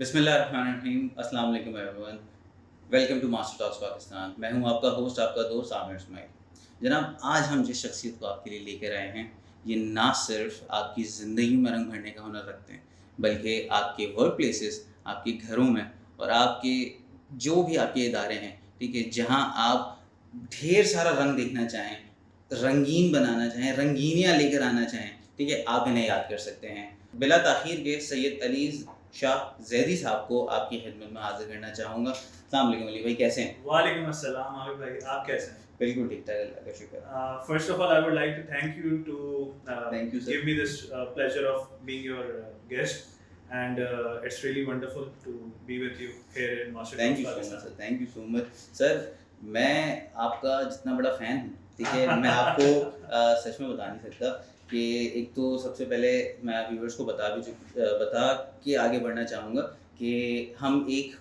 बिस्मिल्लाहिर्रहमानिर्रहीम। अस्सलाम वालेकुम everyone. Welcome to master talks Pakistan. मैं हूं आपका होस्ट, आपका दोस्त आमिर इस्माइल। जनाब, आज हम जिस शख्सियत को आपके लिए लेकर आए हैं, ये ना सिर्फ आपकी ज़िंदगी में रंग भरने का हुनर रखते हैं, बल्कि आपके वर्क प्लेसेस, आपके घरों में और आपके जो भी आपके इदारे हैं, ठीक है, जहां आप ढेर सारा रंग देखना चाहें, रंगीन बनाना चाहें, रंगीनियाँ लेकर आना चाहें, ठीक है, आप इन्हें याद कर सकते हैं। बिला ताख़ीर के सैयद अली शाह ज़ैदी साहब को आपकी खिदमत में हाज़िर करना चाहूँगा। अस्सलाम वालेकुम अली भाई, कैसे हैं? वालेकुम अस्सलाम आमिर भाई, आप कैसे हैं? बिल्कुल ठीक-ठाक, अल्लाह का शुक्र है। First of all, I would like to thank you to thank you sir. give me this pleasure of being your guest, and it's really wonderful to be with you here in Master thank Talks you so much Pakistan. Sir, thank you so much. Sir, मैं आपका जितना बड़ा fan हूँ, ठीक है, मैं आपको सच में बता नहीं सकता कि एक तो सबसे पहले मैं व्यूअर्स को बता के आगे बढ़ना चाहूँगा कि हम एक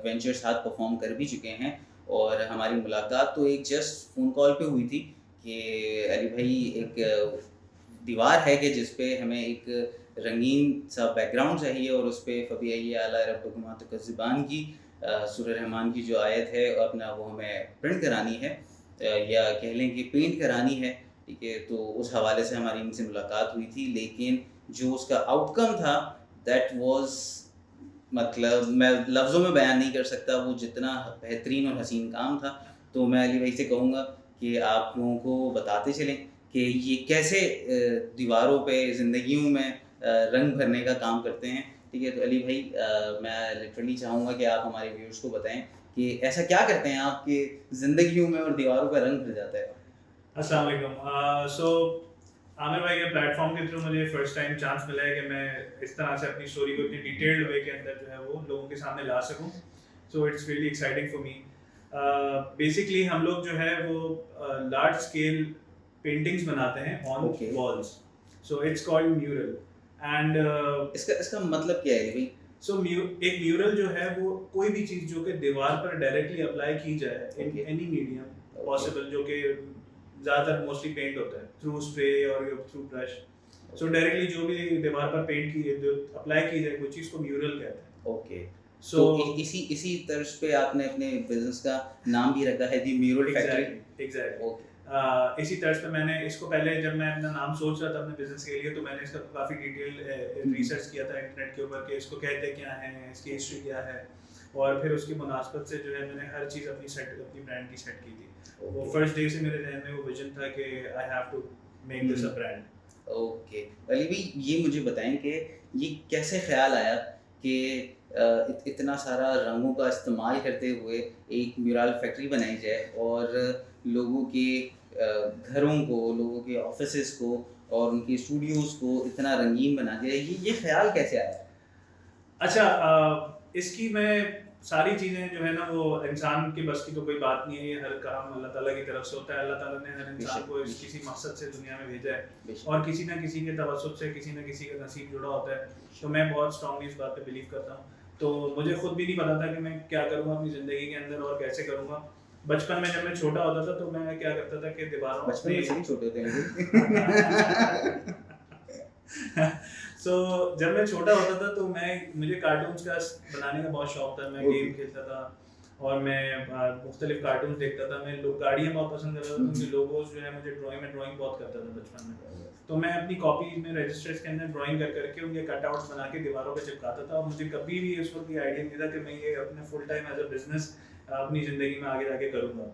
वेंचर साथ परफ़ॉर्म कर भी चुके हैं और हमारी मुलाकात तो एक जस्ट फ़ोन कॉल पे हुई थी कि अली भाई एक दीवार है कि जिस पे हमें एक रंगीन सा बैकग्राउंड चाहिए और उस पे फ़बीअय्य आला रब्बकुमा तुकज़्ज़िबान की सूरह रहमान की जो आयत है अपना वो हमें प्रिंट करानी है, या कह लें कि पेंट करानी है, ठीक है। तो उस हवाले से हमारी इनसे मुलाकात हुई थी, लेकिन जो उसका आउटकम था दैट वाज़, मतलब मैं लफ्ज़ों में बयान नहीं कर सकता वो जितना बेहतरीन और हसीन काम था। तो मैं अली भाई से कहूँगा कि आप लोगों को बताते चलें कि ये कैसे दीवारों पे ज़िंदगियों में रंग भरने का काम करते हैं, ठीक है। तो अली भाई, मैं लिटरली चाहूँगा कि आप हमारे व्यूअर्स को बताएँ कि ऐसा क्या करते हैं आप कि ज़िंदगियों में और दीवारों पे रंग भर जाता है? अस्सलाम वालेकुम। So आमिर भाई के प्लेटफॉर्म के थ्रू मुझे फर्स्ट टाइम चांस मिला है कि मैं इस तरह से अपनी स्टोरी को इतनी डिटेल्ड वे के अंदर जो है वो लोगों के सामने ला सकूं। So it's really exciting for me. Basically हम लोग जो है वो लार्ज स्केल पेंटिंग्स बनाते हैं on okay. Walls. So it's called mural and इसका इसका मतलब क्या है अली भाई? एक म्यूरल जो है वो कोई भी चीज जो कि दीवार पर डायरेक्टली अप्लाई की जाए in okay. Any medium okay. Possible, जो कि ज़्यादातर मोस्टली पेंट होता है थ्रू स्प्रे और थ्रू ब्रश। सो डायरेक्टली जो भी दीवार पर पेंट की जो अप्लाई की जाए कोई चीज़ को म्यूरल कहते हैं। ओके। सो तो इसी इसी तर्ज पे आपने अपने बिज़नेस का नाम भी रखा है दी म्यूरल फैक्ट्री? Exactly okay. इसी तर्ज पे मैंने इसको पहले जब मैं अपना नाम सोच रहा था अपने बिजनेस के लिए, तो मैंने इसका काफ़ी डिटेल रिसर्च किया था इंटरनेट के ऊपर कि इसको कहते क्या हैं, इसकी हिस्ट्री क्या है, और फिर उसकी मुनासबत से जो है मैंने हर चीज़ अपनी ब्रांड की सेट की थी। वो ओके। फर्स्ट डे से मेरे जहन में वो विजन था कि I have to make this a brand. Okay. Ali भाई, ये मुझे बताएं कि ये कैसे ख्याल आया कि इतना सारा रंगों का इस्तेमाल करते हुए एक म्यूरल फैक्ट्री बनाई जाए और लोगों के घरों को, लोगों के ऑफिसेस को और उनके स्टूडियोज़ को इतना रंगीन बना दिया। ये ख्याल कैसे आया? अच्छा, इसकी मैं सारी चीज़ें जो है ना वो इंसान के बस की तो कोई बात नहीं है, ये हर काम अल्लाह ताला की तरफ से होता है। अल्लाह ताला ने हर इंसान बेशक, को बेशक, किसी मकसद से दुनिया में भेजा है बेशक। और किसी ना किसी के तवज्जुह से किसी ना किसी का नसीब जुड़ा होता है। तो मैं बहुत स्ट्रांगली इस बात पे बिलीव करता हूँ। तो मुझे खुद भी नहीं पता था कि मैं क्या करूँगा अपनी ज़िंदगी के अंदर और कैसे करूँगा। बचपन में जब मैं छोटा होता था तो मैं क्या करता था कि दीवारों बचपन में सभी छोटे होते हैं सो जब मैं छोटा होता था तो मुझे कार्टून्स का बनाने का बहुत शौक था। मैं गेम खेलता था और मैं मुख्तलिफ कार्टून्स देखता था। मैं गाड़ियाँ बहुत पसंद करता था, उनके लोगोज जो है मुझे ड्राइंग बहुत करता था बचपन में। तो मैं अपनी कॉपीज में रजिस्टर्स के अंदर ड्राइंग कर करके उनके कटआउट्स बना के दीवारों पे चिपकाता था, और मुझे कभी भी उस वक्त ये आइडिया नहीं था कि मैं ये अपने full time as a business अपनी ज़िंदगी में आगे जाके करूँगा।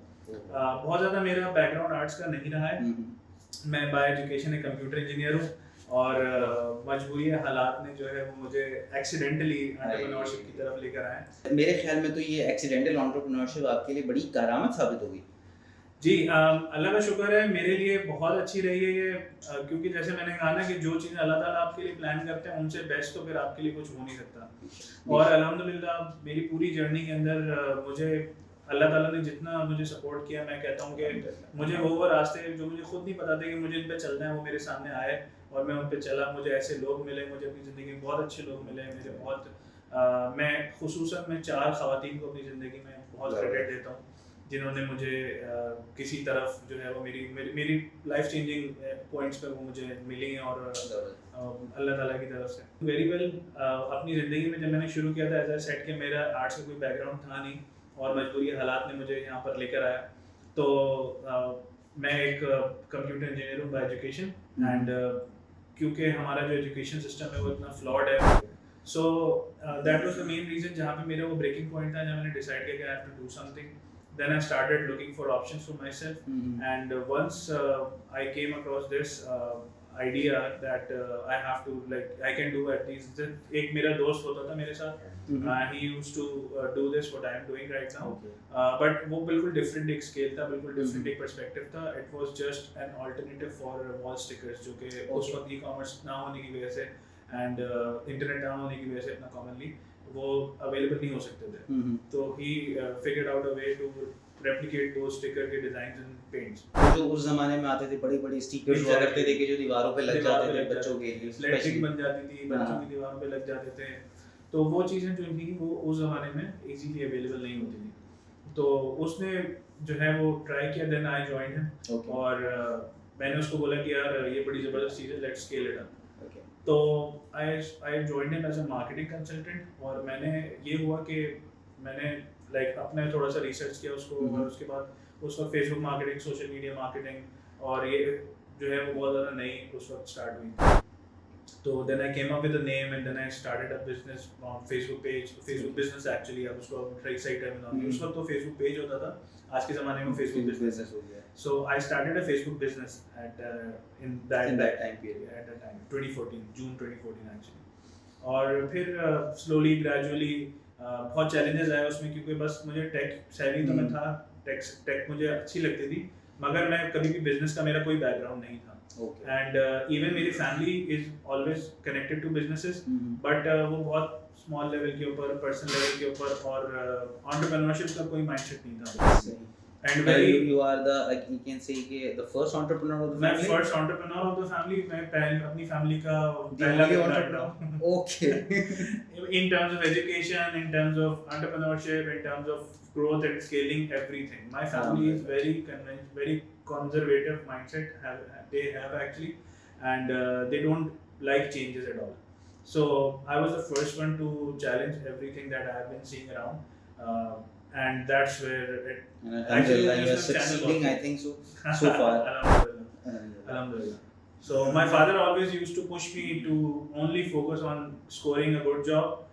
बहुत ज़्यादा मेरा बैकग्राउंड आर्ट्स का नहीं रहा है। मैं बाय एजुकेशन एक कंप्यूटर इंजीनियर हूँ और मजबूरी हालात ने जो है वो मुझे एक्सीडेंटली एंटरप्रेन्योरशिप की तरफ लेकर आए। मेरे ख्याल में तो ये एक्सीडेंटल एंटरप्रेन्योरशिप आपके लिए बड़ी करामत साबित होगी। जी, अल्लाह का शुक्र है, मेरे लिए बहुत अच्छी रही है ये, क्योंकि जैसे मैंने कहा ना कि जो चीज़ अल्लाह ताला आपके लिए प्लान करते हैं उनसे बेस्ट तो फिर आपके लिए कुछ हो नहीं सकता। और अल्हम्दुलिल्लाह मेरी पूरी जर्नी के अंदर मुझे अल्लाह ताला ने जितना मुझे सपोर्ट किया, मैं कहता हूँ कि मुझे वो रास्ते जो मुझे खुद नहीं पता थे कि मुझे इन पे चलना है, वो मेरे सामने आए और मैं उन पे चला। मुझे ऐसे लोग मिले, मुझे अपनी ज़िंदगी में बहुत अच्छे लोग मिले। मेरे बहुत मैं खुसूसन मैं 4 ख़वातीन को अपनी ज़िंदगी में बहुत क्रेडिट देता हूँ जिन्होंने मुझे किसी तरफ जो है वो मेरी लाइफ चेंजिंग पॉइंट्स पे वो मुझे मिली और अल्लाह ताला की तरफ से वेरी वेल। अपनी ज़िंदगी में जब मैंने शुरू किया था एज आई सेड कि मेरा आर्ट्स का कोई बैकग्राउंड था नहीं और मजबूरी हालात ने मुझे यहाँ पर लेकर आया। तो मैं एक कंप्यूटर इंजीनियर हूँ बाय एजुकेशन एंड क्योंकि हमारा जो एजुकेशन सिस्टम है वो इतना फ्लॉड है, सो that was the main reason जहाँ पे मेरा वो ब्रेकिंग पॉइंट था, जहाँ मैंने डिसाइड किया कि I have to do something. Then I started looking for options for myself, and once I came across this idea that I have to I can do at least एक मेरा दोस्त होता था मेरे साथ, he used to do this what I am doing right now, but वो बिल्कुल different एक scale था, बिल्कुल different एक perspective था। It was just an alternative for wall stickers जो कि उस वक्त e-commerce ना होने की वजह से and internet ना होने की वजह से इतना commonly वो अवेलेबल नहीं हो सकते थे। तो he figured out a way to replicate दो स्टिकर के डिजाइन्स एंड पेंट्स जो उस जमाने में आते थे बड़ी स्टिकर्स हुआ करते थे कि जो दीवारों पे लग जाते थे बच्चों के लिए, स्प्लैशिंग बन जाती थी, बच्चों की दीवारों पे लग जाते थे। तो वो चीज़ें जो थी वो उस ज़माने में इजीली अवेलेबल नहीं होती थी। तो उसने जो है वो ट्राई किया, देन आई जॉइंड हिम और मैंने उसको बोला कि यार ये बड़ी ज़बरदस्त चीज़ है, लेट्स स्केल इट अप। तो I joined him as a marketing consultant और मैंने ये हुआ कि मैंने अपने थोड़ा सा रिसर्च किया उसको और उसके बाद उस वक्त Facebook marketing, social media marketing और ये जो है वो बहुत ज़्यादा नई उस वक्त स्टार्ट हुई। तो then I came up with a name and then I started a business on Facebook page, Facebook business actually अब उसको सही टर्मिनोलॉजी, उस वक्त तो फेसबुक पेज होता था, आज के ज़माने में फेसबुक बिजनेस हो गया। So I started a Facebook business at in that time period, at that time 2014, June 2014 actually। और फिर slowly gradually बहुत challenges आए उसमें, क्योंकि बस मुझे टेक सेवी तो मैं था, टेक मुझे अच्छी लगती थी, मगर मैं कभी भी बिजनेस का मेरा कोई बैकग्राउंड नहीं था। एंड इवन मेरी family is always connected to businesses, but वो बहुत स्मॉल लेवल के ऊपर, पर्सनल लेवल के ऊपर, और एंटरप्रेन्योरशिप का कोई माइंडसेट नहीं था। And you are the, like you can say the first entrepreneur of the family. मैं first entrepreneur of the family, मैं अपनी फैमिली का पहला entrepreneur. Okay. In terms of education, in terms of entrepreneurship, in terms of growth and scaling everything, my family is very conservative mindset they have actually, and they don't like changes at all. So I was the first one to challenge everything that I have been seeing around. And that's where it actually you are succeeding, I think so far. Alhamdulillah. So my father always used to push me to only focus on scoring a good job.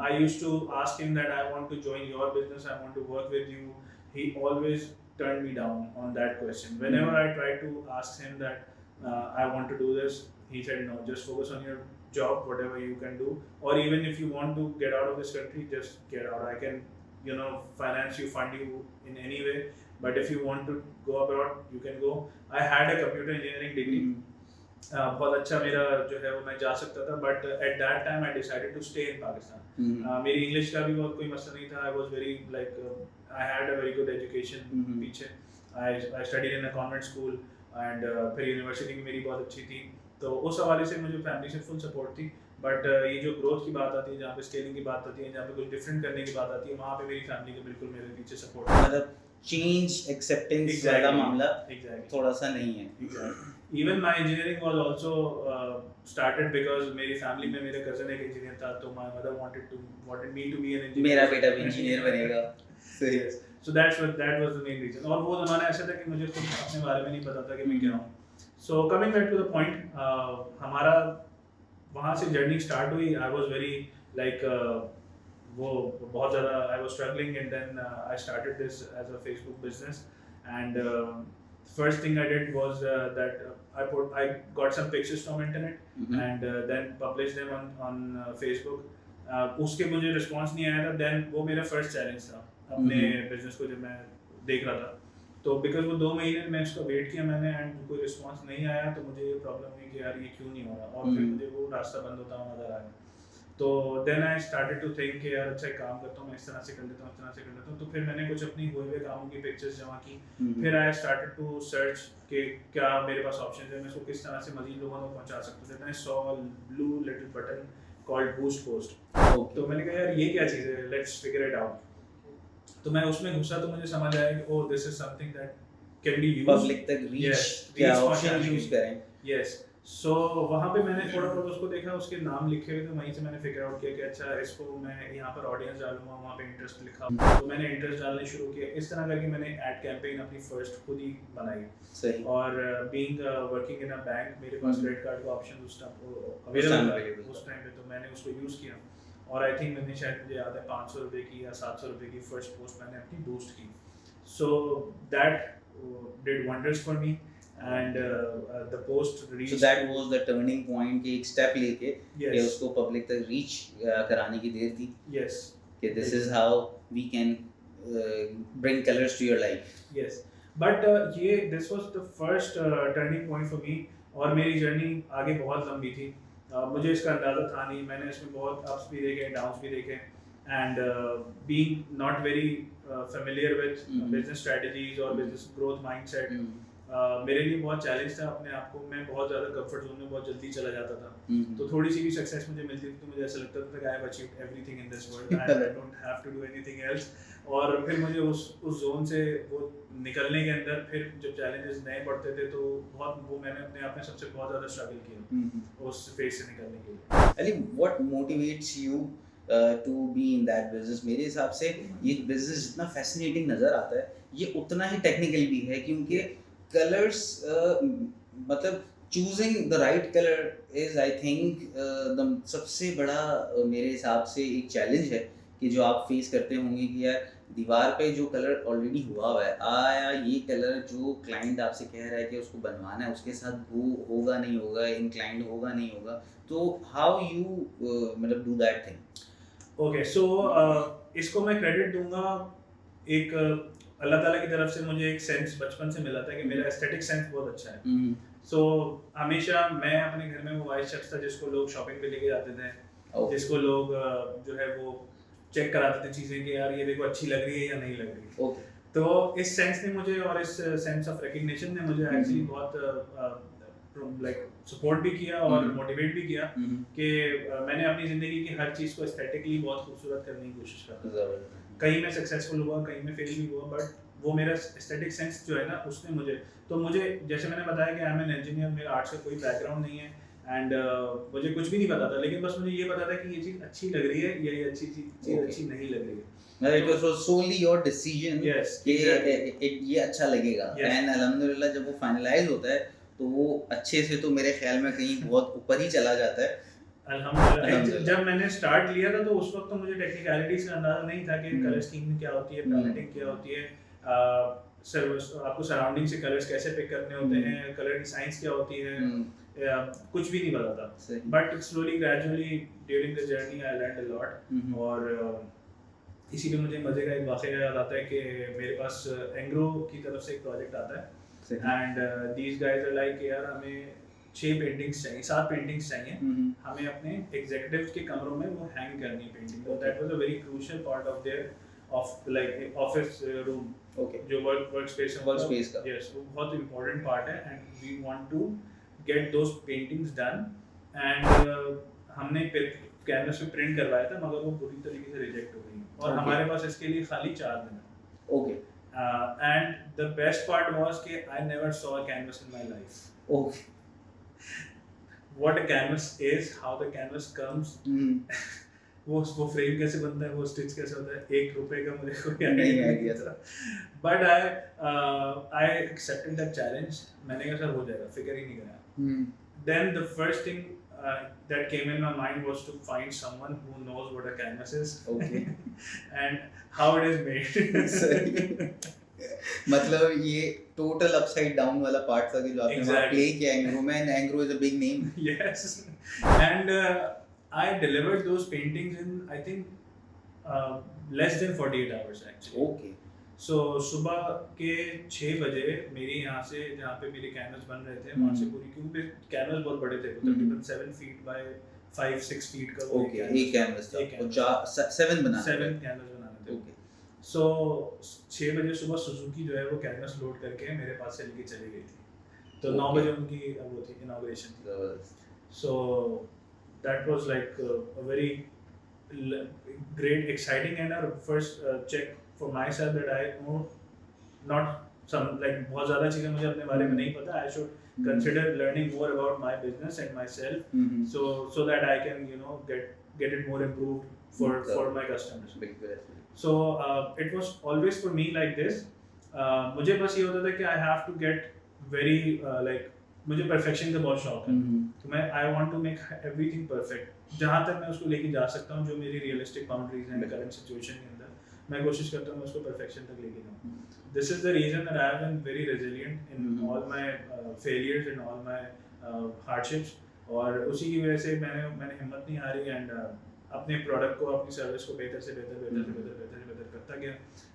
I used to ask him that I want to join your business, I want to work with you. He always turned me down on that question. Whenever I tried to ask him that I want to do this, he said no, just focus on your job, whatever you can do, or even if you want to get out of this country, just get out. I can finance you, fund you in any way, but if you want to go abroad, you can go. I had a computer engineering degree, बहुत अच्छा मेरा जो है वो मैं जा सकता था, but at that time I decided to stay in Pakistan. मेरी इंग्लिश का भी बहुत कोई मसला नहीं था, I was very I had a very good education पीछे, I studied in a convent school and फिर यूनिवर्सिटी भी मेरी बहुत अच्छी थी, तो उस हवाले से मुझे फैमिली से फुल सपोर्ट थी। बट ये जो ग्रोथ की बात आती है, जहाँ पे स्केलिंग की बात आती है, जहाँ पे कुछ डिफरेंट करने की बात आती है, वहाँ पे मेरी फैमिली का बिल्कुल मेरे पीछे सपोर्ट, मतलब चेंज एक्सेप्टेंस वाला मामला थोड़ा सा नहीं है। Even my engineering was also started because मेरी फैमिली में मेरे कजन एक इंजीनियर था, तो my mother wanted me to be an engineer, मेरा बेटा भी इंजीनियर बनेगा। सही है। सो that was the main reason। और वो ज़माना ऐसा था कि मुझे खुद अपने बारे में नहीं पता था कि मैं क्या हूँ। So coming back to the point, हमारा वहाँ से जर्नी स्टार्ट हुई। आई वॉज वेरी वो बहुत ज़्यादा I was struggling, and then I started this as a Facebook business, and first thing I did was that I got some pictures from internet and then published them on Facebook। उसके मुझे response नहीं आया था, then वो मेरा first challenge था अपने business को जब मैं देख रहा था। तो बिकॉज वो 2 महीने मैं उसका वेट किया मैंने, एंड कोई रिस्पांस नहीं आया, तो मुझे ये प्रॉब्लम हुई कि यार ये क्यों नहीं हो रहा, और फिर मुझे वो रास्ता बंद होता हुआ नजर आया। तो then I started to think कि यार अच्छा एक काम करता हूँ, मैं इस तरह से कर लेता हूँ, इस तरह से कर लेता हूँ। तो फिर मैंने कुछ अपनी हुए हुए कामों की पिक्चर्स जमा की, फिर आई स्टार्टेड टू सर्च कि क्या मेरे पास ऑप्शन है, मैं इसको किस तरह से मजीद लोगों तक पहुँचा सकता हूँ। Then I saw blue little button called boost post. तो मैंने कहा यार ये क्या चीज़ है, लेट्स फिगर इट आउट। तो मैं उसमें घुसा तो मुझे समझ आया कि oh this is something that can be used public तक रीच यस क्या रीच ऑप्शन पहुंचाने यूज के करें। यस सो वहाँ पे मैंने थोड़ा बहुत उसको देखा, उसके नाम लिखे हुए थे, वहीं से मैंने फिगर आउट किया कि अच्छा इसको मैं यहाँ पर ऑडियंस डालूंगा, वहाँ पे इंटरेस्ट लिखा, तो मैंने इंटरेस्ट डालने शुरू किया। इस तरह करके मैंने एड कैंपेन अपनी फर्स्ट खुद ही बनाई। सही। और being working in a bank, मेरे पास क्रेडिट कार्ड का ऑप्शन उस टाइम अवेलेबल था उस टाइम पे, तो मैंने उसको यूज़ किया। और आई थिंक मैंने शायद मुझे याद है 500 रुपये की या 700 रुपये की फर्स्ट पोस्ट मैंने अपनी बूस्ट की। So that did wonders for me and the post reach. So that was the turning point कि एक स्टेप लेके कि यस उसको पब्लिक तक रीच कराने की देर थी यस कि this is how we can bring colours to your life. Yes but ये this was the first turning point for me. और मेरी जर्नी आगे बहुत लंबी थी। मुझे इसका अंदाज़ा था नहीं, मैंने इसमें बहुत अप्स भी देखे, डाउन्स भी देखे, and being not very familiar with business strategies और बिजनेस ग्रोथ माइंडसेट, मेरे लिए बहुत चैलेंज था अपने आप को। मैं बहुत ज़्यादा कंफर्ट जोन में बहुत जल्दी चला जाता था। तो थोड़ी सी भी सक्सेस मुझे मिलती थी तो मुझे ऐसा लगता था कि I have achieved everything in this world, I don't have to do anything else. और फिर मुझे उस जोन से वो निकलने के अंदर फिर जब चैलेंजेस नए पड़ते थे तो बहुत वो मैंने अपने आप में सबसे बहुत ज़्यादा स्ट्रगल किया उस फेज से निकलने के लिए। Ali what motivates you to be in that business? मेरे हिसाब से ये बिजनेस जितना फैसिनेटिंग नज़र आता है ये उतना ही टेक्निकल भी है, क्योंकि कलर्स मतलब choosing the right colour is I think the सबसे बड़ा मेरे हिसाब से एक चैलेंज है कि जो आप फेस करते होंगे कि यार दीवार पे जो कलर ऑलरेडी हुआ हुआ है, आया ये कलर जो क्लाइंट आपसे कह रहा है कि उसको बनवाना है उसके साथ वो होगा नहीं होगा, इंक्लाइंड होगा नहीं होगा, तो हाउ यू मतलब do that thing? Okay so इसको मैं क्रेडिट दूंगा एक अल्लाह ताला की तरफ से। मुझे एक सेंस बचपन से मिला था कि मेरा एस्थेटिक सेंस बहुत अच्छा है। सो हमेशा मैं अपने घर में वो वाइस शख्स था जिसको लोग शॉपिंग पे लेके जाते थे, जिसको लोग जो है वो चेक कराते थे चीज़ें कि यार ये देखो अच्छी लग रही है या नहीं लग रही। तो इस सेंस ने मुझे और इस सेंस ऑफ रिकग्निशन ने मुझे एक्चुअली बहुत लाइक सपोर्ट भी किया और मोटिवेट भी किया कि मैंने अपनी ज़िंदगी की हर चीज़ को एस्थेटिकली बहुत खूबसूरत करने की कोशिश करता था। कहीं मैं सक्सेसफुल हुआ, कहीं मैं फेल भी हुआ, बट वो मेरा एस्थेटिक सेंस जो है ना उसने मुझे जैसे मैंने बताया कि आई एम एन इंजीनियर, मेरा आर्ट्स का कोई बैकग्राउंड नहीं है एंड मुझे कुछ भी नहीं पता था, लेकिन बस मुझे ये पता था कि ये चीज़ अच्छी लग रही है या ये चीज़ अच्छी नहीं लग रही है। मतलब it was solely your decision कि ये अच्छा लगेगा, and अल्हम्दुलिल्लाह जब वो फाइनलाइज होता है तो वो अच्छे से तो मेरे ख्याल में कहीं बहुत ऊपर ही चला जाता है। अल्हम्दुलिल्लाह। जब मैंने स्टार्ट लिया था तो उस वक्त तो मुझे टेक्निकलिटीज का अंदाजा नहीं था कि कलर स्कीम क्या होती है, पैलेटिंग क्या होती है, आपको सराउंडिंग से कलर्स कैसे पिक करने होते हैं, कलर की साइंस क्या होती है, कुछ भी नहीं पता था। But slowly gradually during the journey I learned a lot. और इसीलिए मुझे मजे का एक वाक़या याद आता है कि मेरे पास एंग्रो की तरफ से एक प्रोजेक्ट आता है and these guys are like यार हमें 6 पेंटिंग्स चाहिए, 7 पेंटिंग्स चाहिए, हमें अपने एग्जीक्यूटिव्स के कमरों में वो हैंग करनी है पेंटिंग। तो that was a very crucial part of their of like office room, जो वर्क स्पेस का यस वो बहुत इंपॉर्टेंट पार्ट है and we want to get those paintings done. एंड हमने कैनवस पे प्रिंट करवाया था मगर वो पूरी तरीके से रिजेक्ट हो गई और हमारे पास इसके लिए खाली 4 दिन है। Okay and the best part was कि I never saw a canvas in my life. Okay what a canvas is, how the canvas comes, वो फ्रेम कैसे बनता है, वो स्टिच कैसे होता है, 1 रुपए का मुझे कोई आइडिया था। But I accepted that challenge. मैंने कहा सर हो जाएगा, फिक्र ही नहीं करा। Then the first thing that came in my mind was to find someone who knows what a canvas is and how it is made। मतलब ये टोटल अपसाइड डाउन वाला पार्ट था कि जो आपने वहाँ प्ले किया एंग्रो में, and Engro is a big name। Yes, and I delivered those paintings in I think less than 48 hours actually। Okay। So सुबह के 6 बजे मेरे यहाँ से जहाँ पे मेरे कैनवस बन रहे थे वहाँ से पूरी, क्योंकि कैनवस बहुत बड़े थे, तकरीबन 7 फीट बाय 5-6 फीट का वो एक कैनवस था, 7 कैनवस बनाने थे। सो 6 बजे सुबह सुजुकी जो है वो कैनवस लोड करके मेरे पास से लेके चली गई थी। तो 9 बजे उनकी वो थी इनॉग्रेशन थी। So that was like a very great exciting and our first check for myself that I know not some like बहुत ज़्यादा चीज़ें मुझे अपने बारे में नहीं पता. I should consider learning more about my business and myself, so that I can get it more improved for my customers. So it was always for me like this. मुझे बस ये होता था कि I have to get very like मुझे perfection का बहुत शौक है. तो मैं I want to make everything perfect. जहाँ तक मैं उसको लेके जा सकता हूँ, जो मेरी realistic boundaries हैं current situation के अंदर, मैं कोशिश करता हूँ उसको perfection तक लेके जाऊँ. This is the reason that I have been very resilient in all my failures and all my hardships. और उसी की वजह से मैंने हिम्मत नहीं हारी and अपने प्रोडक्ट को, अपनी सर्विस को बेहतर से बेहतर करता गया.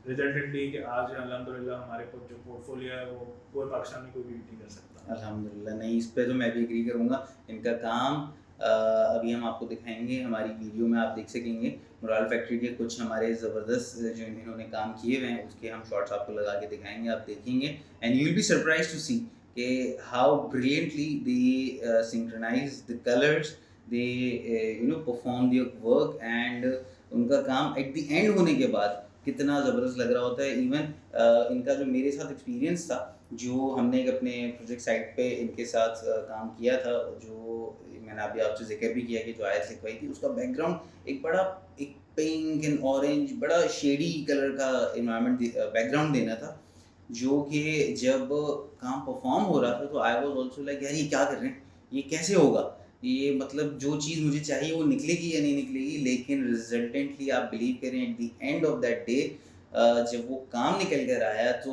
रिजल्टेंटली कि आज अल्हम्दुलिल्लाह हमारे पास जो पोर्टफोलियो है वो पूरे पाकिस्तान में कोई भी नहीं कर सकता. अल्हम्दुलिल्लाह. नहीं, इस पे तो मैं भी एग्री करूँगा. इनका काम अभी हम आपको दिखाएंगे, हमारी वीडियो में आप देख सकेंगे. मुराल फैक्ट्री के कुछ हमारे ज़बरदस्त जो इन्होंने काम किए हुए हैं उसके हम शॉर्ट्स आपको लगा के दिखाएंगे, आप देखेंगे and you will be surprised to see कि how brilliantly they synchronize the colours, they perform their work and उनका काम एट द एंड होने के बाद कितना ज़बरदस्त लग रहा होता है. इवन इनका जो मेरे साथ एक्सपीरियंस था, जो हमने एक अपने प्रोजेक्ट साइट पे इनके साथ काम किया था, जो मैंने अभी आपसे जिक्र भी किया कि जो आयत लिखवाई थी, उसका बैकग्राउंड एक पिंक एंड ऑरेंज बड़ा शेडी कलर का इन्वायरमेंट बैकग्राउंड देना था, जो कि जब काम परफॉर्म हो रहा था तो आई वाज आल्सो लाइक यार ये क्या कर रहे हैं, ये कैसे होगा, ये मतलब जो चीज़ मुझे चाहिए वो निकलेगी या नहीं निकलेगी. लेकिन रिजल्टेंटली आप बिलीव करें at the end of that day जब वो काम निकल कर आया तो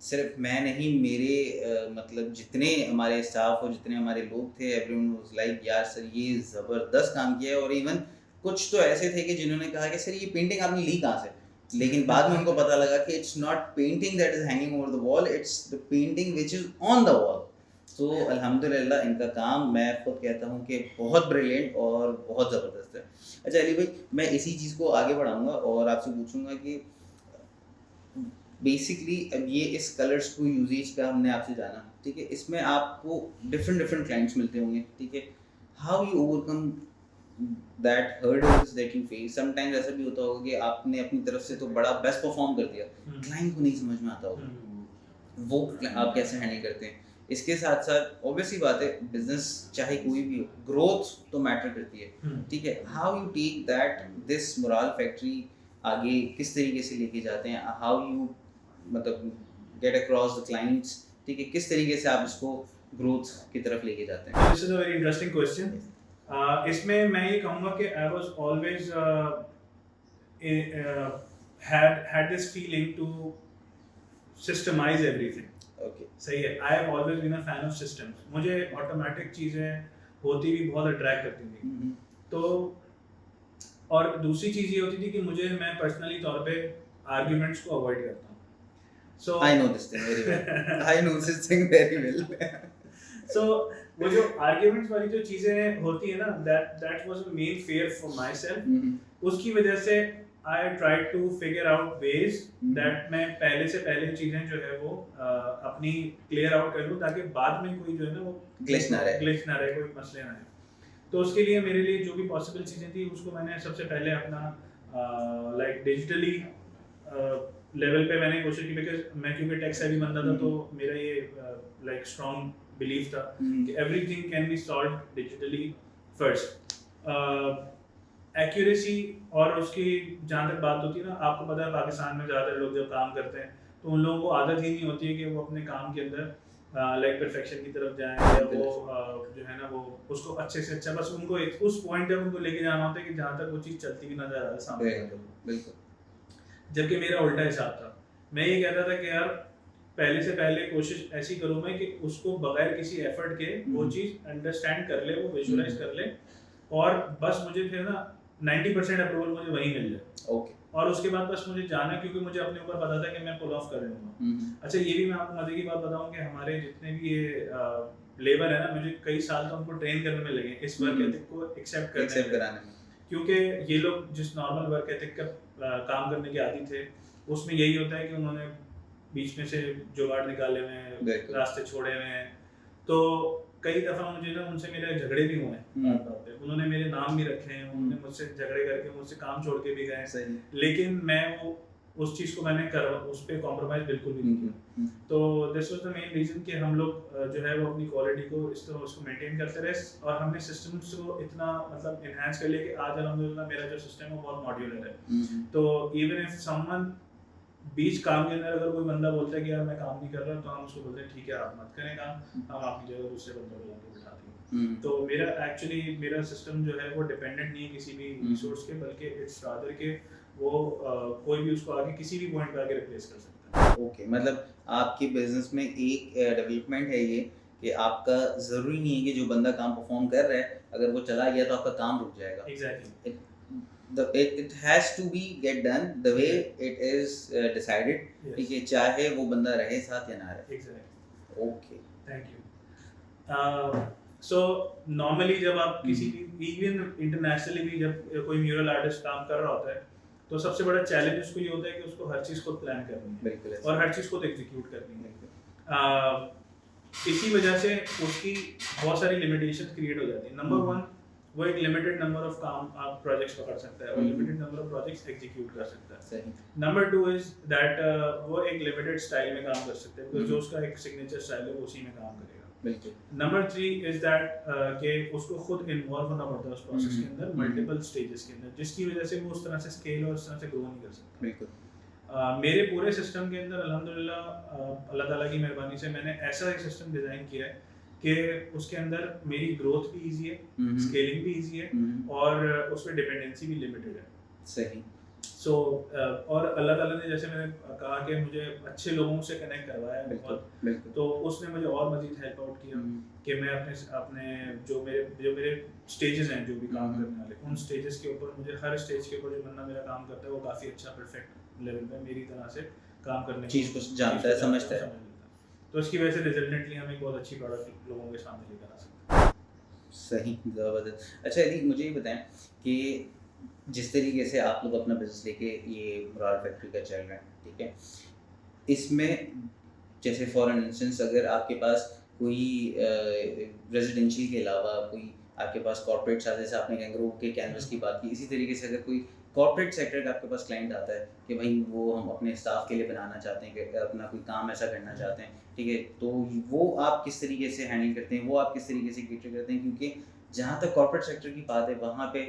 सिर्फ मैं नहीं, मेरे मतलब जितने हमारे स्टाफ और जितने हमारे लोग थे, एवरीवन वाज लाइक यार सर ये ज़बरदस्त काम किया है. और इवन कुछ तो ऐसे थे कि जिन्होंने कहा कि सर ये पेंटिंग आपने ली कहाँ से, लेकिन बाद में उनको पता लगा कि it's not painting that is hanging over the wall, it's the painting which is on the wall. तो अल्हम्दुलिल्लाह इनका काम मैं खुद कहता हूँ कि बहुत ब्रिलियंट और बहुत ज़बरदस्त है. अच्छा अली भाई, मैं इसी चीज़ को आगे बढ़ाऊँगा और आपसे पूछूँगा कि बेसिकली अब ये इस कलर्स को यूजेज का हमने आपसे जाना, ठीक है, इसमें आपको डिफरेंट क्लाइंट्स मिलते होंगे, ठीक है. How you overcome that hurdles that you face. Sometimes ऐसा भी होता होगा कि आपने अपनी तरफ से तो बड़ा बेस्ट परफॉर्म कर दिया, क्लाइंट को नहीं समझ में आता होगा, वो आप कैसे हैंडल करते हैं. इसके साथ साथ ऑब्वियसली बात है, बिजनेस चाहे कोई भी हो, ग्रोथ तो मैटर करती है, ठीक है. How you take that this mural factory आगे किस तरीके से लेके जाते हैं, हाउ यू मतलब गेट अक्रॉस द क्लाइंट्स, ठीक है, किस तरीके से आप इसको ग्रोथ की तरफ लेके जाते हैं. This is a very interesting question. इसमें मैं ये कहूँगा कि I was always had this feeling to systemize everything. Okay, सही है. I have always been a fan of systems. मुझे ऑटोमेटिक चीज़ें होती भी बहुत अट्रैक्ट करती थी. तो और दूसरी चीज़ ये होती थी कि मैं पर्सनली तौर पे आर्ग्यूमेंट्स को अवॉइड करता हूँ. So I know this thing very well. I know this thing very well. So वो जो आर्ग्यूमेंट्स वाली जो चीज़ें होती है ना, that was a main fear for myself. उसकी वजह से I tried to figure out ways that मैं पहले से पहले चीज़ें जो है वो अपनी क्लियर आउट कर लूँ, ताकि बाद में कोई जो है ना वो ग्लिच ना रहे, कोई मसले ना आए. तो उसके लिए मेरे लिए जो भी पॉसिबल चीज़ें थी उसको मैंने सबसे पहले अपना लाइक डिजिटली लेवल पे मैंने कोशिश की, बिकॉज मैं क्योंकि टेक सेवी बंदा था, तो मेरा ये लाइक स्ट्रॉन्ग बिलीफ था कि everything can be solve digitally first. Accuracy और उसकी जहाँ तक बात होती है ना, आपको पता है पाकिस्तान में ज़्यादातर लोग जब काम करते हैं तो उन लोगों को आदत ही नहीं होती है कि वो अपने काम के अंदर लाइक परफेक्शन की तरफ जाएं, या वो जो है ना वो उसको अच्छे से अच्छा, बस उनको उस पॉइंट तक उनको लेके जाना होता है कि जहाँ तक वो चीज़ चलती भी नजर आ रहा है सामने. बिल्कुल. जबकि मेरा उल्टा हिसाब था. मैं ये कहता था कि यार पहले से पहले कोशिश ऐसी करूँ मैं कि उसको बगैर किसी एफर्ट के वो चीज़ अंडरस्टैंड कर ले, वो विजुअलाइज कर ले, और बस मुझे फिर ना 90% अप्रूवल मुझे वहीं मिल जाए. ओके. और उसके बाद बस मुझे जाना, क्योंकि मुझे अपने ऊपर पता था कि मैं पुल ऑफ कर लूँगा. अच्छा ये भी मैं आपको मजे की बात बताऊँ कि हमारे जितने भी ये लेबर है ना, मुझे कई साल तो उनको ट्रेन करने में लगे इस वर्क एथिक को एक्सेप्ट कराने में, क्योंकि ये लोग जिस नॉर्मल वर्क एथिक का काम करने के आदी थे, उसमें यही होता है कि उन्होंने बीच में से जुगाड़ निकाले हुए हैं, रास्ते छोड़े हुए हैं. तो कई दफ़ा मुझे ना उनसे मेरे झगड़े भी हुए हैं बात पे। उन्होंने मेरे नाम भी रखे हैं, उन्होंने मुझसे झगड़े करके मुझसे काम छोड़ के भी गए। सही। लेकिन मैं वो उस चीज़ को मैंने उस पे कॉम्प्रोमाइज़ बिल्कुल भी नहीं किया। तो this was the main reason कि हम लोग जो है वो अपनी क्वालिटी को इस तरह उसको मेंटेन करते रहे और हमने सिस्टम्स को इतना मतलब एनहांस कर लिया कि आज अल्हम्दुलिल्लाह मेरा जो सिस्टम है वो बहुत मॉड्यूलर है। तो इवन इफ समवन बीच काम के अंदर अगर कोई बंदा बोलता है कि यार मैं काम नहीं कर रहा, तो हम उसको बोलते हैं ठीक है आप मत करें काम, हम आपकी जगह दूसरे बंदे को लाके बिठाते हैं। तो मेरा सिस्टम जो है वो डिपेंडेंट नहीं है किसी भी रिसोर्स के, बल्कि इट्स रादर के वो कोई भी उसको आगे किसी भी पॉइंट पे आके रिप्लेस कर सकता है। ओके, मतलब आपके बिजनेस में एक डेवलपमेंट है ये कि आपका ज़रूरी नहीं है कि जो बंदा काम परफॉर्म कर रहा है अगर वो चला गया तो आपका काम रुक जाएगा। Exactly. It has to be get done the way it is decided, ठीक है, चाहे वो बंदा रहे साथ या ना रहे। Exactly. Okay, thank you. So normally जब आप किसी भी इवन इंटरनेशनली भी जब कोई म्यूरल आर्टिस्ट काम कर रहा होता है तो सबसे बड़ा चैलेंज उसको ये होता है कि उसको हर चीज़ खुद प्लान करनी है बिल्कुल और हर चीज़ खुद एग्जीक्यूट करनी है। इसी वजह से उसकी बहुत सारी लिमिटेशन क्रिएट हो जाती है। नंबर वन, वो एक लिमिटेड नंबर ऑफ काम आप प्रोजेक्ट्स पकड़ सकता है और limited number of projects execute कर सकता है। सही। नंबर टू इज दैट वो एक लिमिटेड स्टाइल में काम कर सकते हैं, जो उसका एक सिग्नेचर स्टाइल है वो उसी में काम करेगा। बिल्कुल। नंबर थ्री इज दैट कि उसको खुद इन्वॉल्व होना पड़ता है उस प्रोसेस के अंदर, मल्टीपल स्टेजेस के अंदर, जिसकी वजह से वो उस तरह से स्केल और उस तरह से ग्रो नहीं कर सकता। बिल्कुल। मेरे पूरे सिस्टम के अंदर अल्हम्दुलिल्लाह अल्लाह ताला की मेहरबानी से मैंने ऐसा एक सिस्टम डिज़ाइन किया है कि उसके अंदर मेरी ग्रोथ भी ईजी है, स्केलिंग भी ईजी है और उसमें डिपेंडेंसी भी लिमिटेड है। सही। सो और अल्लाह ताला ने जैसे मैंने कहा कि मुझे अच्छे लोगों से कनेक्ट करवाया है बहुत, तो उसने मुझे और मज़ीद हेल्प आउट किया कि मैं अपने जो मेरे स्टेजेस हैं जो भी काम करने वाले, उन स्टेजेस के ऊपर मुझे हर स्टेज के ऊपर जो बंदा मेरा काम करता है वो काफ़ी अच्छा परफेक्ट लेवल पे मेरी तरह से काम करने चीज़ को जानता है, समझता है। तो उसकी वजह से रिजल्टेंटली हम एक बहुत अच्छी प्रोडक्ट लोगों के सामने लेकर आ सकते हैं। सही, ज़बरदस्त। अच्छा यदि मुझे ये बताएं कि जिस तरीके से आप लोग अपना बिजनेस लेके ये मुरार फैक्ट्री का चल रहा है, ठीक है, इसमें जैसे फॉर इंस्टेंस अगर आपके पास कोई रेजिडेंशियल के अलावा कोई आपके पास कॉर्पोरेट, जैसे आपने कैंगरू के कैनवस की बात की, इसी तरीके से अगर कोई कॉर्पोरेट सेक्टर का आपके पास क्लाइंट आता है कि भाई वो हम अपने स्टाफ के लिए बनाना चाहते हैं, कि अपना कोई काम ऐसा करना चाहते हैं, ठीक है, तो वो आप किस तरीके से हैंडल करते हैं, वो आप किस तरीके से कैटर करते हैं? क्योंकि जहाँ तक कॉर्पोरेट सेक्टर की बात है वहाँ पे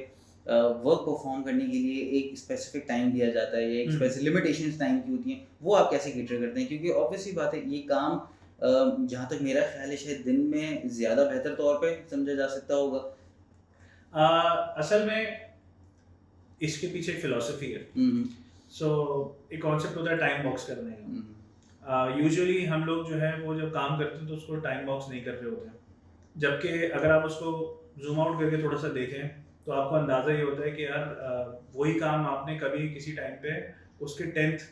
वर्क परफॉर्म करने के लिए एक स्पेसिफिक टाइम दिया जाता है, या एक स्पेसिफिक लिमिटेशंस टाइम की होती हैं, वो आप कैसे कैटर करते हैं? क्योंकि ऑब्वियसली बात है ये काम जहाँ तक मेरा ख्याल है शायद दिन में ज़्यादा बेहतर तौर पे समझा जा सकता होगा। असल में इसके पीछे एक फिलॉसफी है। सो एक कॉन्सेप्ट होता है टाइम बॉक्स करने का। यूजुअली हम लोग जो है वो जब काम करते हैं तो उसको टाइम बॉक्स नहीं कर रहे होते हैं, जबकि अगर आप उसको जूम आउट करके थोड़ा सा देखें तो आपको अंदाज़ा ये होता है कि यार वही काम आपने कभी किसी टाइम पे उसके 10th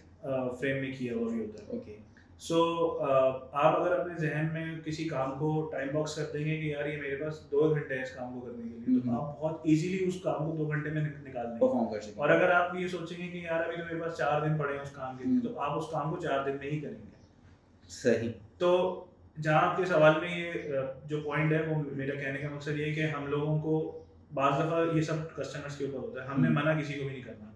फ्रेम में किया हुआ भी होता है। ओके। सो आप अगर अपने जहन में किसी काम को टाइम बॉक्स कर देंगे कि यार ये मेरे पास 2 घंटे हैं इस काम को करने के लिए, तो आप बहुत इजीली उस काम को 2 घंटे में निकाल देंगे, परफॉर्म कर सकते हैं। और अगर आप ये सोचेंगे कि यार अभी तो मेरे पास 4 दिन पड़े हैं उस काम के लिए, तो आप उस काम को 4 दिन में ही करेंगे। सही। तो जहाँ आपके सवाल में ये जो पॉइंट है वो मेरा कहने का मकसद ये है कि हम लोगों को बाज़ दफ़ा ये सब कस्टमर्स के ऊपर होता है, हमने मना किसी को भी नहीं करना,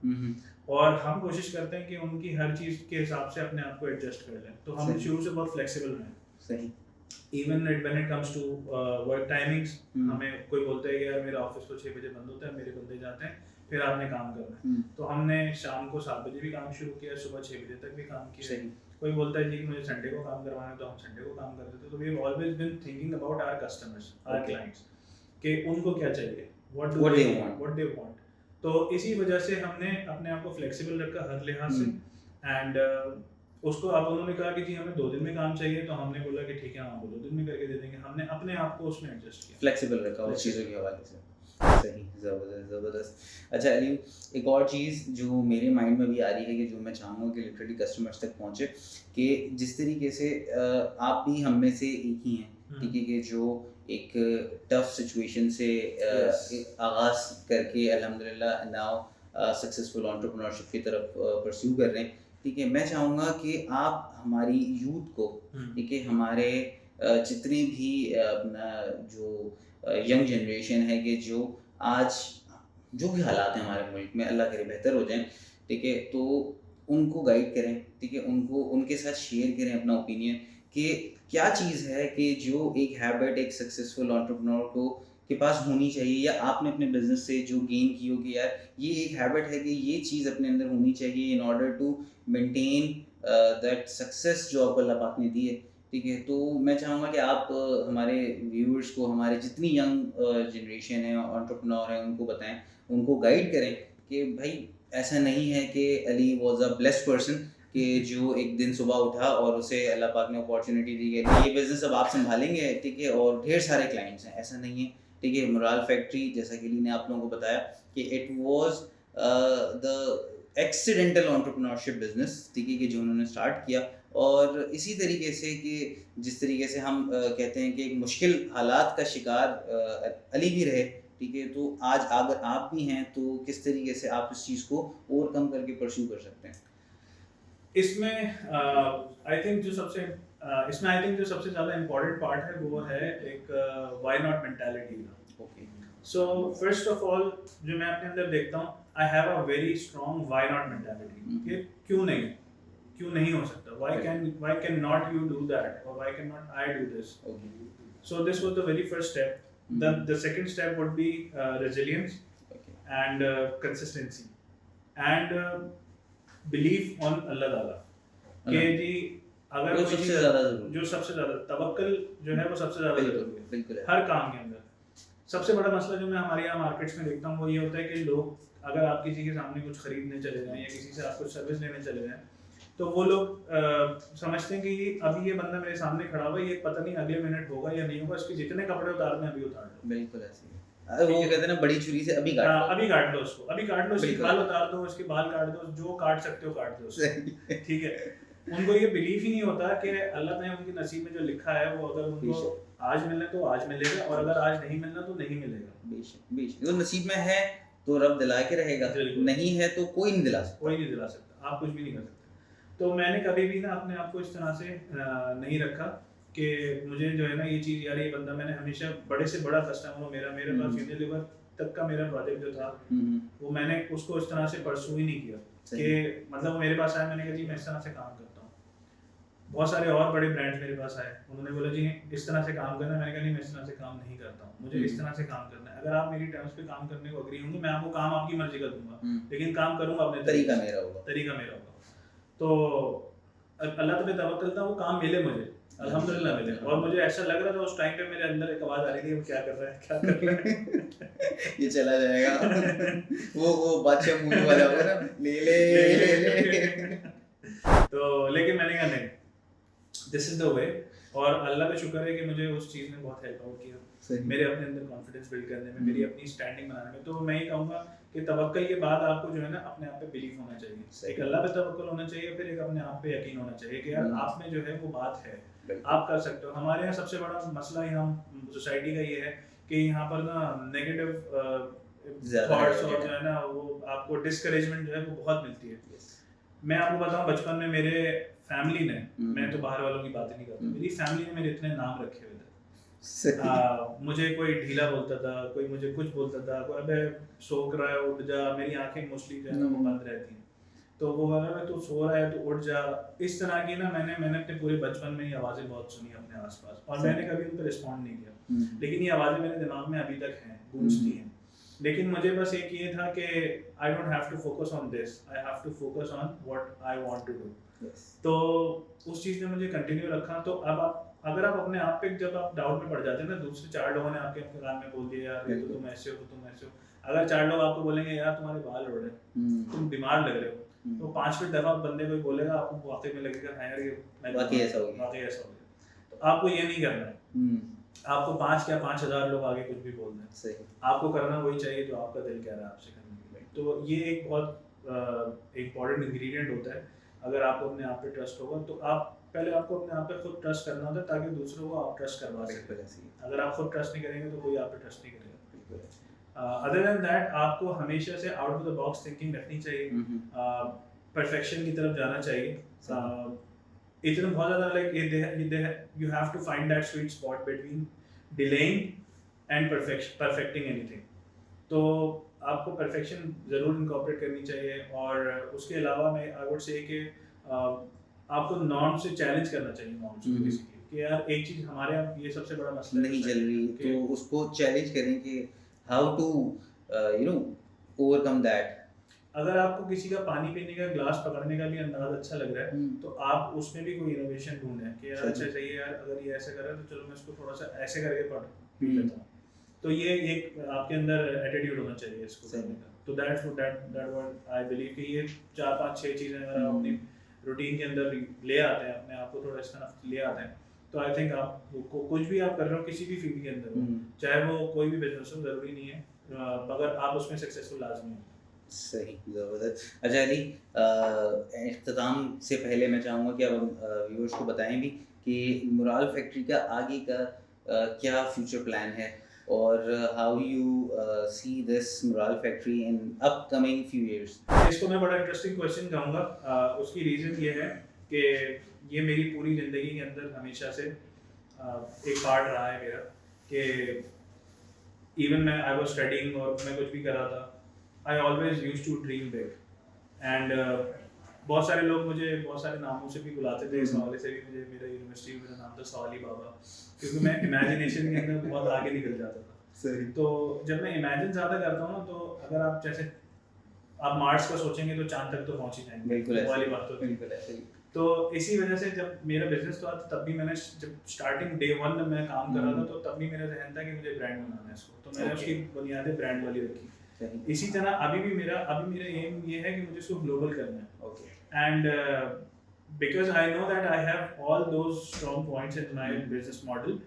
और हम कोशिश करते हैं कि उनकी हर चीज़ के हिसाब से अपने आप को एडजस्ट कर लें। तो हम शुरू से बहुत फ्लेक्सिबल हैं। सही। Even when it comes to work timings, हमें कोई बोलता है कि यार मेरा ऑफिस तो 6 बजे बंद होता है, मेरे बंदे जाते हैं, फिर आपने काम करना है, तो हमने शाम को 7 बजे भी काम शुरू किया, सुबह 6 बजे तक भी काम किया। कोई बोलता है जी कि मुझे संडे को काम करवाना है, तो हम संडे को काम कर देते हैं। तो we have always been thinking about our customers, our clients, कि उनको क्या चाहिए, व्हाट दे वांट। तो इसी वजह से हमने अपने आप को फ्लेक्सिबल रखा हर लिहाज से। एंड उसको अब उन्होंने कहा कि जी हमें 2 दिन में काम चाहिए, तो हमने बोला कि ठीक है हम आपको 2 दिन में करके दे देंगे। हमने अपने आप को उसमें एडजस्ट किया, फ्लेक्सिबल रखा उस चीज़ों के हवाले से। सही, ज़बरदस्त। अच्छा अली, एक और चीज़ जो मेरे माइंड में भी आ रही है कि जो मैं चाहूँगा कि लिटरली कस्टमर्स तक पहुँचे, कि जिस तरीके से आप भी हम में से एक ही हैं, ठीक है, कि जो एक टफ सिचुएशन से आगाज़ करके अल्हम्दुलिल्लाह नाउ सक्सेसफुल एंटरप्रेन्योरशिप की तरफ परस्यू कर रहे हैं, ठीक है। मैं चाहूँगा कि आप हमारी यूथ को, ठीक है, हमारे जितनी भी अपना जो यंग जनरेशन है कि जो आज जो भी हालात हैं हमारे मुल्क में, अल्लाह करे बेहतर हो जाएँ, ठीक है? तो उनको गाइड करें, ठीक है? उनको उनके साथ शेयर करें अपना ओपिनियन कि क्या चीज़ है कि जो एक हैबिट एक सक्सेसफुल एंटरप्रेन्योर को के पास होनी चाहिए, या आपने अपने बिज़नेस से जो गेन की हो कि यार ये एक हैबिट है कि ये चीज़ अपने अंदर होनी चाहिए in order to maintain that success जो आपको अल्लाह पाक ने दी है, ठीक है? तो मैं चाहूँगा कि आप हमारे व्यूअर्स को, हमारे जितनी यंग जनरेशन है, एंटरप्रेन्योर हैं, उनको बताएँ, उनको गाइड करें कि भाई ऐसा नहीं है कि Ali was a blessed person कि जो एक दिन सुबह उठा और उसे अल्लाह पाक ने अपॉर्चुनिटी दी कि ये बिज़नेस अब आप सँभालेंगे, ठीक है? और ढेर सारे क्लाइंट्स हैं, ऐसा नहीं है, ठीक है? मोराल फैक्ट्री जैसा कि अली ने आप लोगों को बताया कि it was the accidental entrepreneurship business, ठीक है? कि जो उन्होंने स्टार्ट किया, और इसी तरीके से कि जिस तरीके से हम कहते हैं कि एक मुश्किल हालात का शिकार अली भी रहे, ठीक है? तो आज अगर आप भी हैं तो किस तरीके से आप इस चीज़ को ओवरकम करके परस्यू कर सकते हैं? इसमें आई थिंक जो सबसे इसमें आई थिंक जो सबसे ज़्यादा इम्पोर्टेंट पार्ट है वो है एक व्हाई नॉट मेंटालिटी का। Okay. So first of all जो मैं अपने अंदर देखता हूँ, I have a very strong why not mentality कि क्यों नहीं हो सकता, why can not you do that, और why can not I do this. Okay. So this was the very first step. The second step would be resilience okay. and consistency and belief on Allah Taala कि जी अगर वो कोई सबसे चीज़ ज़्यादा ज़रूरी जो सबसे ज़्यादा तवक्कल जो है वो सबसे ज़्यादा बिल्कुल, ज़रूरी है बिल्कुल है। हर काम के अंदर। सबसे बड़ा मसला जो मैं हमारे यहाँ मार्केट्स में देखता हूँ वो ये होता है कि लोग अगर आप किसी के सामने कुछ खरीदने चले जाएं या किसी से आप कुछ सर्विस लेने चले जाएं, तो वो लोग समझते हैं कि अभी ये बंदा मेरे सामने खड़ा हुआ है, ये पता नहीं अगले मिनट होगा या नहीं होगा, इसके जितने कपड़े उतारने अभी उतार लो। बिल्कुल ऐसे ही है। वो कहते हैं ना, बड़ी छुरी से अभी काट लो। अभी काट लो उसको, अभी काट लो, इसके बिल्कुल। बाल उतार दो, इसके बाल काट दो, जो काट सकते हो काट दो उसको। सही है। ठीक है, उनको ये बिलीफ ही नहीं होता कि अल्लाह ने उनके नसीब में जो लिखा है वो अगर उनको बेशक। आज मिलना तो आज मिलेगा, और अगर आज नहीं मिलना तो नहीं मिलेगा। बेशक, बेशक। वो नसीब में है तो रब दिला के रहेगा, बिल्कुल। नहीं है तो कोई नहीं दिला सकता। कोई नहीं दिला सकता, आप कुछ भी नहीं कर सकते। तो मैंने कभी भी ना अपने आप को इस तरह से नहीं रखा कि मुझे जो है ना ये चीज़, यार ये बंदा, मैंने हमेशा बड़े से बड़ा कस्टमर हो मेरे पास यूनिलीवर तक का मेरा प्रोजेक्ट जो था वो मैंने उसको इस तरह से परसू ही नहीं किया कि मतलब वो मेरे पास आया, मैंने कहा जी मैं इस तरह से काम करता हूँ। बहुत सारे और बड़े ब्रांड्स मेरे पास आए, उन्होंने बोला जी इस तरह से काम करना है, मैंने कहा नहीं मैं इस तरह से काम नहीं करता हूँ, मुझे इस तरह से काम करना है। अगर आप मेरी टर्म्स पे काम करने को अग्री होंगे, मैं आपको काम आपकी मर्जी का दूंगा, लेकिन काम करूंगा अपने तरीका मेरा होगा। तरीका मेरा होगा। तो अल्लाह पे तवक्कल था, वो काम मिले मुझे, अल्हम्दुलिल्लाह मिले। और मुझे ऐसा लग रहा था उस टाइम पे मेरे अंदर एक आवाज आ रही थी, वो क्या कर रहा है, क्या कर रहा है। ये चला जाएगा। वो बादशाह मूवी वाला होगा ना, ले। तो लेकिन मैंने कहा नहीं, दिस इज द वे। और अल्लाह का शुक्र है कि मुझे उस चीज़ ने बहुत हेल्प आउट किया मेरे अपने अंदर कॉन्फिडेंस बिल्ड करने में, मेरी अपनी स्टैंडिंग बनाने में। तो मैं ये कहूँगा कि तवक्कल के बाद आपको जो है ना अपने आप पे बिलीफ होना चाहिए, एक अल्लाह पे तवक्कल होना चाहिए, फिर एक अपने आप पे यकीन होना चाहिए कि यार आप में जो है वो बात है, आप कर सकते हो। हमारे यहाँ सबसे बड़ा मसला यहाँ सोसाइटी का ये है कि यहाँ पर ना नेगेटिव थॉट्स और जो है ना वो आपको डिस्करेजमेंट जो है वो बहुत मिलती है। मैं आपको बताऊं, बचपन में मेरे फैमिली ने, मैं तो बाहर वालों की बात नहीं करता, मेरी फैमिली ने मेरे इतने नाम रखे हुए थे। मुझे कोई ढीला बोलता था, कोई मुझे कुछ बोलता था, कोई अबे सोच रहा है उठ जा, मेरी आंखें मोस्टली जो है वो बंद रहती हैं, तो वो अगर तू सो रहा है तो उठ जा, इस तरह की ना मैंने अपने पूरे बचपन में ये आवाज़ें बहुत सुनी अपने आसपास, और मैंने कभी उन पर रिस्पॉन्ड नहीं किया, लेकिन ये आवाज़ें मेरे दिमाग में अभी तक हैं, गूंजती हैं। लेकिन मुझे बस एक ये था कि I don't have to focus on this, I have to focus on what I want to do. तो उस चीज़ ने मुझे कंटिन्यू रखा। तो अब आप अगर आप अपने आप पे जब आप डाउट में पड़ जाते हैं ना, दूसरे 4 लोगों ने आपके कान में बोल दिया यार ये तो तुम ऐसे हो, तो तुम ऐसे हो, अगर 4 लोग आपको बोलेंगे यार तुम्हारे बाल उड़ रहे हैं, तुम बीमार लग रहे हो, तो 5 दफ़ा बंदे कोई बोलेगा, आपको वाकई में लगेगा हाँ यार ये वाकई ऐसा हो गया। तो आपको ये नहीं करना है, आपको 5 या 5000 लोग आगे कुछ भी बोल दें, सही, आपको करना वही चाहिए जो आपका दिल कह रहा है आपसे करने के लिए। तो ये एक बहुत इम्पॉर्टेंट इंग्रेडिएंट होता है। अगर आपको अपने आप पे ट्रस्ट होगा तो आप पहले आपको अपने आप पे खुद ट्रस्ट करना होता है ताकि दूसरों को आप ट्रस्ट करवा सकें। अगर आप खुद ट्रस्ट नहीं करेंगे तो कोई आप पे ट्रस्ट नहीं करेगा। अदर देन दैट आपको हमेशा से out of the box thinking रखनी चाहिए, परफेक्शन की तरफ जाना चाहिए। इतना बहुत ज़्यादा like you have to find that sweet spot between delaying and perfecting anything. तो आपको परफेक्शन ज़रूर इनकॉर्पोरेट करनी चाहिए, और उसके अलावा मैं आई वुड से कि आपको नॉर्म से चैलेंज करना चाहिए नॉर्म्स को बेसिकली, कि यार एक चीज़ हमारे यहाँ ये सबसे बड़ा मसला नहीं चल रही तो उसको चैलेंज करें कि how to you know overcome that. अगर आपको किसी का पानी पीने का ग्लास पकड़ने का भी अंदाज अच्छा लग रहा है तो आप उसमें भी कोई इनोवेशन ढूंढें कि यार अच्छा सही है यार, अगर ये ऐसे कर रहा है तो चलो मैं इसको थोड़ा सा ऐसे करके पी लेता हूँ। तो ये एक आपके अंदर एटीट्यूड होना चाहिए इसको करने का। तो दैट व्हाट आई बिलीव कि ये 4-5-6 चीज़ें अगर आप अपनी रूटीन के अंदर ले आते हैं, अपने आप को थोड़ा इस तरह ले आते हैं, तो आई थिंक आप कुछ भी आप कर रहे हो किसी भी फील्ड के अंदर हो, चाहे वो कोई भी बिजनेस हो, ज़रूरी नहीं है, मगर आप उसमें सक्सेसफुल लाजमी हो। सही, ज़बरदस्त। अच्छा अली, इख्तिताम से पहले मैं चाहूँगा कि अब हम व्यूअर्स को बताएं भी कि मुराल फैक्ट्री का आगे का क्या फ्यूचर प्लान है, और how you see this mural factory in upcoming few years. इसको मैं बड़ा इंटरेस्टिंग क्वेश्चन कहूँगा। उसकी रीज़न ये है कि ये मेरी पूरी ज़िंदगी के अंदर हमेशा से एक पार्ट रहा है मेरा, कि इवन मैं आई वाज स्टडीइंग और मैं कुछ भी कर रहा था, I always used to dream big. एंड बहुत सारे लोग मुझे बहुत सारे नामों से भी बुलाते थे, इस हवाले से भी मुझे मेरा यूनिवर्सिटी में मेरा नाम था सवाली बाबा, क्योंकि मैं इमेजिनेशन के अंदर बहुत आगे निकल जाता था। सही। तो जब मैं इमेजिन ज़्यादा करता हूँ ना, तो अगर आप जैसे आप मार्स का सोचेंगे तो चांद तक तो पहुँच ही जाएंगे, बिल्कुल वाली बात तो बिल्कुल ऐसे ही। तो इसी वजह से जब मेरा बिजनेस था तब भी मैंने जब स्टार्टिंग डे 1 में मैं काम कर रहा था, तो तब भी मेरा जहन था कि मुझे ब्रांड बनाना है इसको, तो मैंने उसकी बुनियादें ब्रांड वाली रखी। इसी तरह अभी मेरा एम ये है कि मुझे इसको ग्लोबल करना है। Okay. And because I know that I have all those strong points in my business model,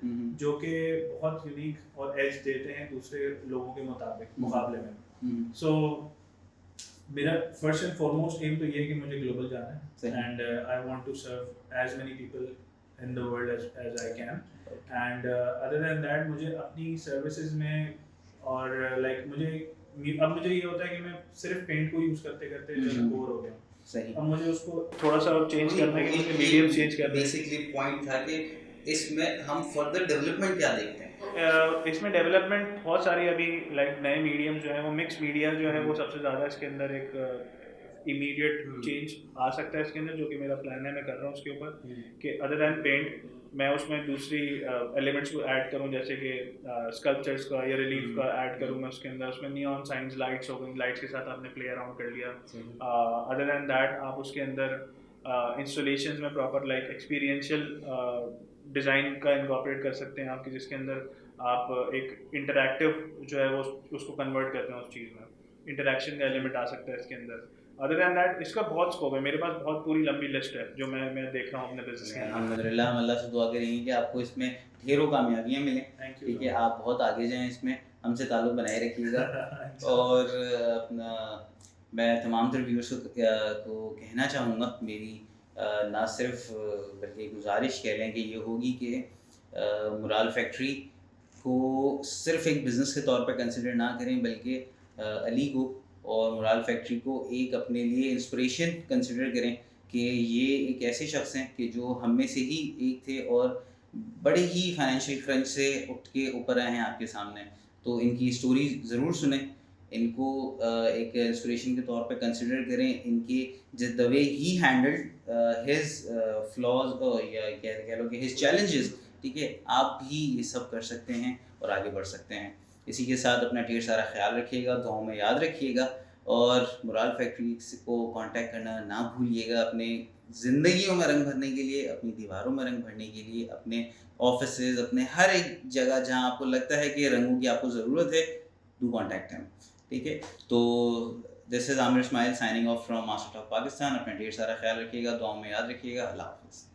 जो कि बहुत यूनिक और एज देते हैं दूसरे लोगों के मुकाबले में। सो मेरा फर्स्ट एंड फॉरमोस्ट एम तो ये है कि मुझे ग्लोबल जाना है, and I want to serve as many people in the world as I can. And other than that मुझे अपनी सर्विसेज में और मुझे ये होता है कि मैं सिर्फ पेंट को यूज करते करते बोर हो गया। सही। अब मुझे उसको थोड़ा सा चेंज करना है कि मुझे मीडियम चेंज करना है। बेसिकली पॉइंट था कि इसमें हम फर्दर डेवलपमेंट क्या देखते हैं? इसमें डेवलपमेंट बहुत सारी अभी नए मीडियम जो है वो मिक्स मीडिया जो है वो सबसे ज़्यादा इसके अंदर एक इमीडिएट चेंज आ सकता है इसके अंदर, जो कि मेरा प्लान है, मैं कर रहा हूँ उसके ऊपर कि अदर दैन पेंट मैं उसमें दूसरी एलिमेंट्स को ऐड करूँ, जैसे कि स्कल्पचर्स का या रिलीफ का ऐड करूँ मैं उसके अंदर। उसमें नियॉन साइंस लाइट्स हो गई, लाइट्स के साथ आपने प्ले अराउंड कर लिया। अदर दैन दैट आप उसके अंदर इंस्टॉलेशंस में प्रॉपर एक्सपीरियंशियल डिज़ाइन का इनकॉर्पोरेट कर सकते हैं आपकी, जिसके अंदर आप एक इंटरैक्टिव जो है वो उसको कन्वर्ट करते हैं उस चीज़ में, इंटरैक्शन का एलिमेंट आ सकता है इसके अंदर। अदर दैन दैट इसका बहुत स्कोप है, मेरे पास बहुत पूरी लंबी लिस्ट है जो मैं देख रहा हूँ अपने बिजनेस के। अल्हम्दुलिल्लाह, हम अल्लाह से दुआ करेंगे कि आपको इसमें ढेरों कामयाबियाँ मिलें। ठीक है, आप बहुत आगे जाएं इसमें, हमसे ताल्लुक़ बनाए रखिएगा। और अपना मैं तमाम तर व्यूअर्स को कहना चाहूँगा, मेरी ना सिर्फ बल्कि गुजारिश कह लें कि ये होगी कि मुराल फैक्ट्री को सिर्फ एक बिज़नेस के तौर पर कंसिडर ना करें, बल्कि अली को और मुराल फैक्ट्री को एक अपने लिए इंस्पिरेशन कंसिडर करें कि ये एक ऐसे शख्स हैं कि जो हम में से ही एक थे और बड़े ही फाइनेंशियल क्रंच से उठ के ऊपर आए हैं आपके सामने। तो इनकी स्टोरी ज़रूर सुनें, इनको एक इंस्पिरेशन के तौर पे कंसिडर करें, इनके जिस the way he handled his flaws या कह लो कि हिज चैलेंजेस। ठीक है, आप भी ये सब कर सकते हैं और आगे बढ़ सकते हैं। इसी के साथ अपना ढेर सारा ख्याल रखिएगा, दुआओं में याद रखिएगा, और मुराल फैक्ट्री को कांटेक्ट करना ना भूलिएगा अपने ज़िंदगियों में रंग भरने के लिए, अपनी दीवारों में रंग भरने के लिए, अपने ऑफिसेज, अपने हर एक जगह जहां आपको लगता है कि रंगों की आपको ज़रूरत है, डू कॉन्टैक्ट हिम। ठीक है, तो this is Aamir Ismail signing off from master talk Pakistan. अपना ढेर सारा ख्याल रखिएगा, दुआओं में याद रखिएगा। अल्लाह हाफ़िज़।